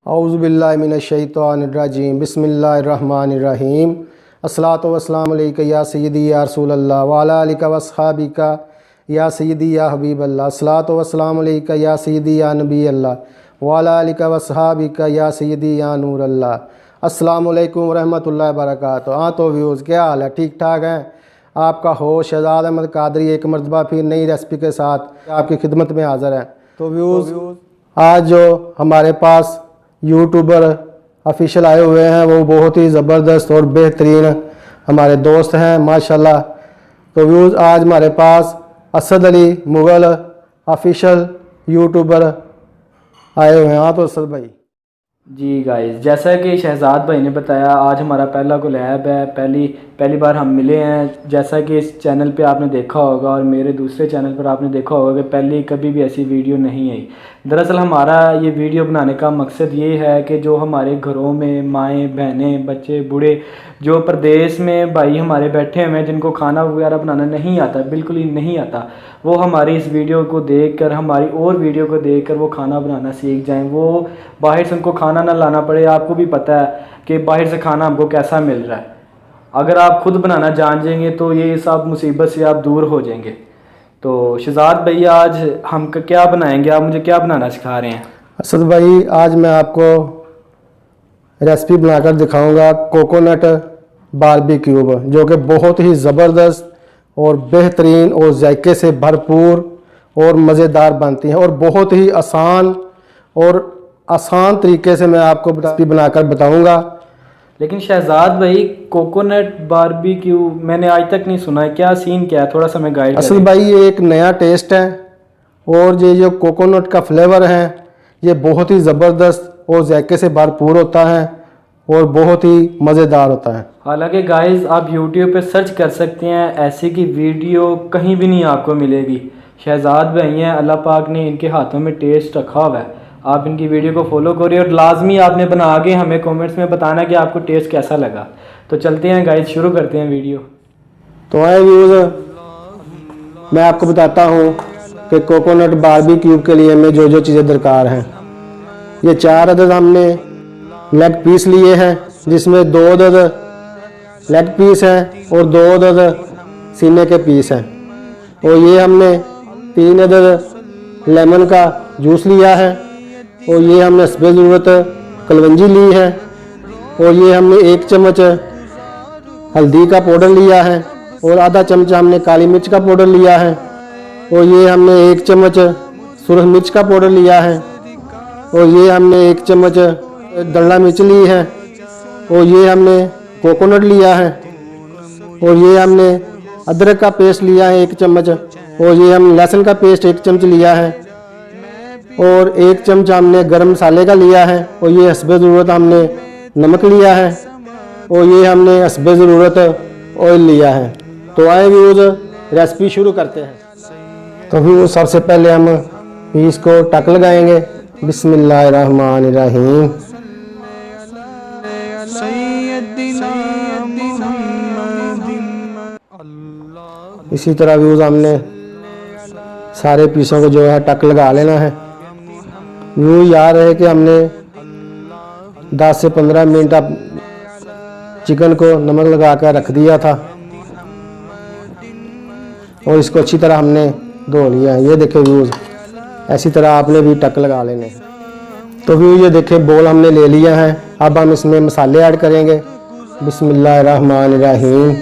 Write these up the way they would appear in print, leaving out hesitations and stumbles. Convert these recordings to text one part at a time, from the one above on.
औज़ुबिल्लाहि मिनश्शैतानिर्रजीम बिस्मिल्लाहिर्रहमानिर्रहीम अस्सलातु वस्सलामु अलैका या सय्यदी या रसूलल्लाह व अला आलिका व अस्हाबिका या सय्यदी या हबीबल्लाह अस्सलातु वस्सलामु अलैका या सय्यदी या नबी अल्लाह व अला आलिका व अस्हाबिका या सय्यदी या नूर अल्लाह। अस्सलामु अलैकुम व रहमतुल्लाहि व बरकातुहू। हाँ तो व्यूज़, क्या हाल है? ठीक ठाक हैं? आपका होस्ट शहजाद अहमद कादरी एक मरतबा फिर नई रेसिपी के साथ आपकी खिदमत में हाज़िर है। तो व्यूज़, आज जो हमारे पास यूट्यूबर ऑफिशियल आए हुए हैं वो बहुत ही ज़बरदस्त और बेहतरीन हमारे दोस्त हैं माशाल्लाह। तो व्यूज़, आज हमारे पास असद अली मुग़ल ऑफिशियल यूट्यूबर आए हुए हैं। हाँ तो असद भाई जी गाइस, जैसा कि शहजाद भाई ने बताया, आज हमारा पहला कोलैब है। पहली बार हम मिले हैं। जैसा कि इस चैनल पे आपने देखा होगा और मेरे दूसरे चैनल पर आपने देखा होगा कि पहले कभी भी ऐसी वीडियो नहीं आई। दरअसल हमारा ये वीडियो बनाने का मकसद ये है कि जो हमारे घरों में माएँ बहनें बच्चे बूढ़े जो प्रदेश में भाई हमारे बैठे हुए हैं जिनको खाना वगैरह बनाना नहीं आता, बिल्कुल ही नहीं आता, वो हमारी इस वीडियो को देखकर, हमारी और वीडियो को देखकर वो खाना बनाना सीख जाएं। वो बाहर से उनको खाना ना लाना पड़े। आपको भी पता है कि बाहर से खाना हमको कैसा मिल रहा है। अगर आप खुद बनाना जान जाएंगे तो ये सब मुसीबत से आप दूर हो जाएंगे। तो शहजाद भाई, आज हम क्या बनाएंगे? आप मुझे क्या बनाना सिखा रहे हैं? असद भाई, आज मैं आपको रेसिपी बनाकर दिखाऊंगा कोकोनट बारबेक्यू, जो कि बहुत ही ज़बरदस्त और बेहतरीन और जायके से भरपूर और मज़ेदार बनती हैं और बहुत ही आसान तरीके से मैं आपको रेसिपी बनाकर बताऊंगा। लेकिन शहजाद भाई, कोकोनट बारबेक्यू मैंने आज तक नहीं सुना है। क्या सीन क्या है? थोड़ा सा मैं गाइड असल भाई, ये एक नया टेस्ट है और ये जो कोकोनट का फ्लेवर है ये बहुत ही ज़बरदस्त और जायके से भरपूर होता है और बहुत ही मज़ेदार होता है। हालांकि गाइस, आप YouTube पे सर्च कर सकते हैं, ऐसी की वीडियो कहीं भी नहीं आपको मिलेगी। शहजाद भाई हैं, अल्लाह पाक ने इनके हाथों में टेस्ट रखा हुआ है। आप इनकी वीडियो को फॉलो करिए और लाजमी आपने बना के हमें कमेंट्स में बताना कि आपको टेस्ट कैसा लगा। तो चलते हैं गाइस, शुरू करते हैं वीडियो। तो आए व्यूज़, मैं आपको बताता हूँ कि कोकोनट बारबेक्यू के लिए हमें जो जो चीज़ें दरकार हैं। ये 4 अदद हमने लेग पीस लिए हैं, जिसमें 2 अदद लेग पीस हैं और 2 अदद सीने के पीस हैं। और ये हमने 3 अदद लेमन का जूस लिया है और ये हमने हस्बे ज़रूरत कलवंजी ली है और ये हमने 1 चम्मच हल्दी का पाउडर लिया है और आधा चमचा हमने काली मिर्च का पाउडर लिया है और ये हमने 1 चम्मच सुरख मिर्च का पाउडर लिया है और ये हमने 1 चम्मच दड़ला मिर्च ली है और ये हमने कोकोनट लिया है और ये हमने अदरक का पेस्ट लिया है 1 चम्मच और ये हमने लहसुन का पेस्ट 1 चम्मच लिया है और 1 चमचा हमने गरम मसाले का लिया है और ये हस्बे ज़रूरत हमने नमक लिया है और ये हमने हस्बे ज़रूरत ऑयल लिया है। तो आए व्यूज़, रेसिपी शुरू करते हैं। तो व्यूज़, सबसे पहले हम पीस को टक लगाएंगे। बिस्मिल्लाहिर्रहमानिर्रहीम। इसी तरह व्यूज़ हमने सारे पीसों को जो है टक लगा लेना है। यूँ याद है कि हमने 10 से 15 मिनट अब चिकन को नमक लगा कर रख दिया था और इसको अच्छी तरह हमने धो लिया है। ये देखें व्यूज़, ऐसी तरह आपने भी टक लगा लेने हैं। तो व्यूज़, ये देखें बोल हमने ले लिया है। अब हम इसमें मसाले ऐड करेंगे। बिस्मिल्लाहिर्रहमानिर्रहीम।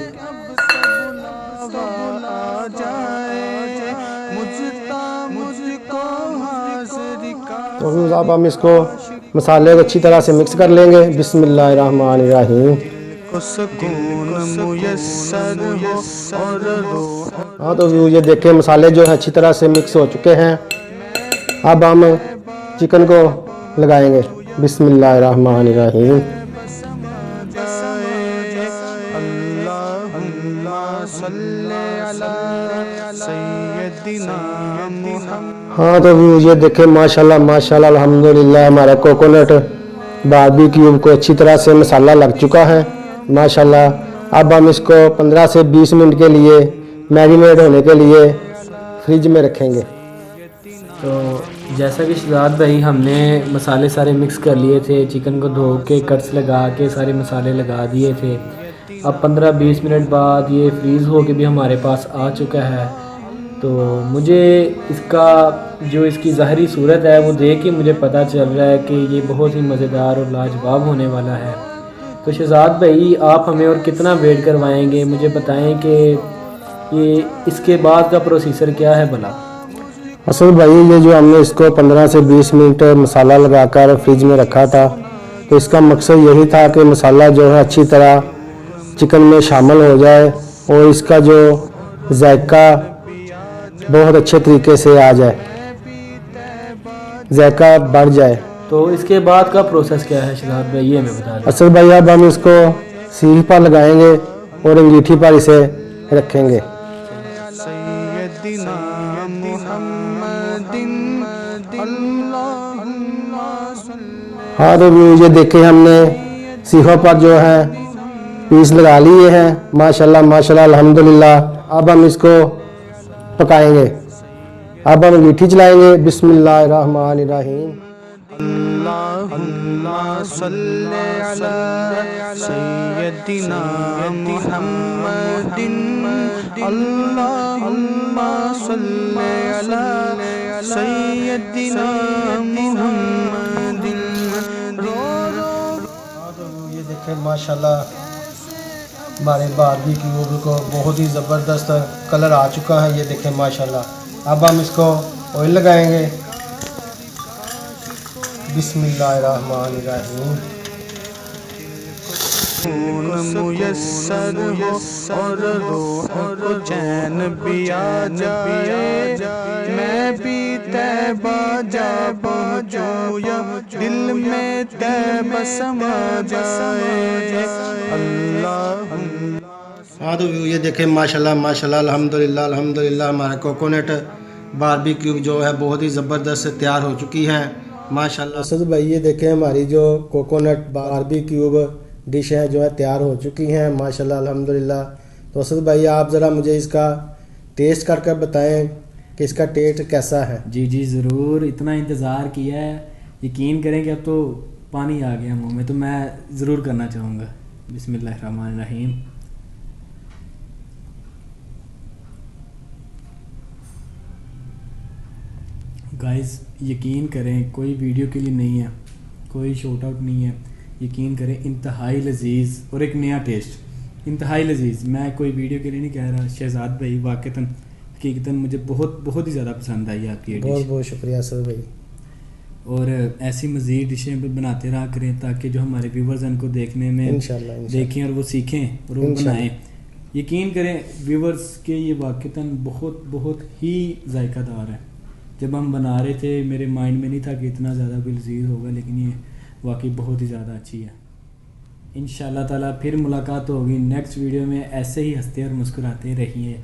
तो व्यूज़, अब हम इसको मसाले को अच्छी तरह से मिक्स कर लेंगे। बिस्मिल्लाहिर्रहमानिर्रहीम। हाँ तो व्यूज़, ये देखें मसाले जो है अच्छी तरह से मिक्स हो चुके हैं। अब हम चिकन को लगाएंगे। बिस्मिल्लाहिर्रहमानिर्रहीम। हाँ तो व्यूज़, ये देखें माशाल्लाह माशाल्लाह अल्हम्दुलिल्लाह, हमारा कोकोनट बारबेक्यू को अच्छी तरह से मसाला लग चुका है माशाल्लाह। अब हम इसको 15 से 20 मिनट के लिए मैरिनेट होने के लिए फ्रिज में रखेंगे। तो जैसा कि शहजाद भाई हमने मसाले सारे मिक्स कर लिए थे, चिकन को धो के कट्स लगा के सारे मसाले लगा दिए थे। अब 15-20 मिनट बाद ये फ्रीज़ हो के भी हमारे पास आ चुका है। तो मुझे इसका जो इसकी ज़ाहरी सूरत है वो देख के मुझे पता चल रहा है कि ये बहुत ही मज़ेदार और लाजवाब होने वाला है। तो शहजाद भाई आप हमें और कितना वेट करवाएंगे, मुझे बताएं कि ये इसके बाद का प्रोसीजर क्या है भला। असल भाई ये जो हमने इसको 15 से 20 मिनट मसाला लगाकर फ्रिज में रखा था, तो इसका मकसद यही था कि मसाला जो है अच्छी तरह चिकन में शामिल हो जाए और इसका जो जायका बहुत अच्छे तरीके से आ जाए, जायका बढ़ जाए। तो इसके बाद का प्रोसेस क्या है शहजाद भाई, ये हमें बता दें। असल भाई अब हम इसको सीख पर लगाएंगे और अंगीठी पर इसे रखेंगे। हाँ तो ये देखें हमने सीखों पर जो है पीस लगा लिए हैं माशाल्लाह माशाल्लाह अल्हम्दुलिल्लाह। अब हम इसको पकाएंगे। अब हम अंगीठी चलाएंगे। बिस्मिल्लाहिर्रहमानिर्रहीम। अल्लाहुम्मा सल्ली अला सय्यदिना मुहम्मदिन। अल्लाहुम्मा सल्ली अला सय्यदिना मुहम्मदिन। ये देखें माशाल्लाह हमारे बारबी क्यूब को बहुत ही ज़बरदस्त कलर आ चुका है। ये देखें माशाल्लाह। अब हम इसको ऑयल लगाएंगे। बिस्मिल्लाहिर्रहमानिर्रहीम। मुयस्सर हो और रूह को चैन भी आ जाए, मैं भी तैबा जा पहुँचूं या दिल में तैबा समा जाए। अल्लाह। हाँ तो ये देखें माशाल्लाह माशाल्लाह अल्हम्दुलिल्लाह अल्हम्दुलिल्लाह हमारा कोकोनट बारबी क्यूब जो है बहुत ही ज़बरदस्त तैयार हो चुकी है माशाल्लाह। असद भाई ये देखें हमारी जो कोकोनट बारबी क्यूब डिश है जो है तैयार हो चुकी हैं माशाल्लाह अल्हम्दुलिल्लाह। तो असद भाई आप ज़रा मुझे इसका टेस्ट करके बताएं कि इसका टेस्ट कैसा है। जी जी ज़रूर, इतना इंतज़ार किया है, यकीन करें कि अब तो पानी आ गया मुंह में, तो मैं ज़रूर करना चाहूँगा। बिस्मिल्लाहिर्रहमानिर्रहीम। गाइस यकीन करें कोई वीडियो के लिए नहीं है, कोई शॉर्ट आउट नहीं है, यकीन करें इंतहाई लजीज़ और एक नया टेस्ट, इंतहाई लजीज़। मैं कोई वीडियो के लिए नहीं कह रहा। शहजाद भाई वाक़तन हकीकतन मुझे बहुत ही ज़्यादा पसंद आई आपकी ये डिश। बहुत शुक्रिया सर भाई। और ऐसी मज़ीद डिशें बनाते रहा करें ताकि जो हमारे व्यूवर्स हैं उनको देखने में इंशाल्लाह देखें और वो सीखें और वो बनाएं। यकीन करें व्यूवर्स के ये वाक़तन बहुत ही जायकादार है। जब हम बना रहे थे मेरे माइंड में नहीं था कि इतना ज़्यादा भी लजीज़ होगा, लेकिन ये वाकई बहुत ही ज़्यादा अच्छी है। इंशाल्लाह ताला फिर मुलाकात होगी नेक्स्ट वीडियो में। ऐसे ही हंसते और मुस्कुराते रहिए।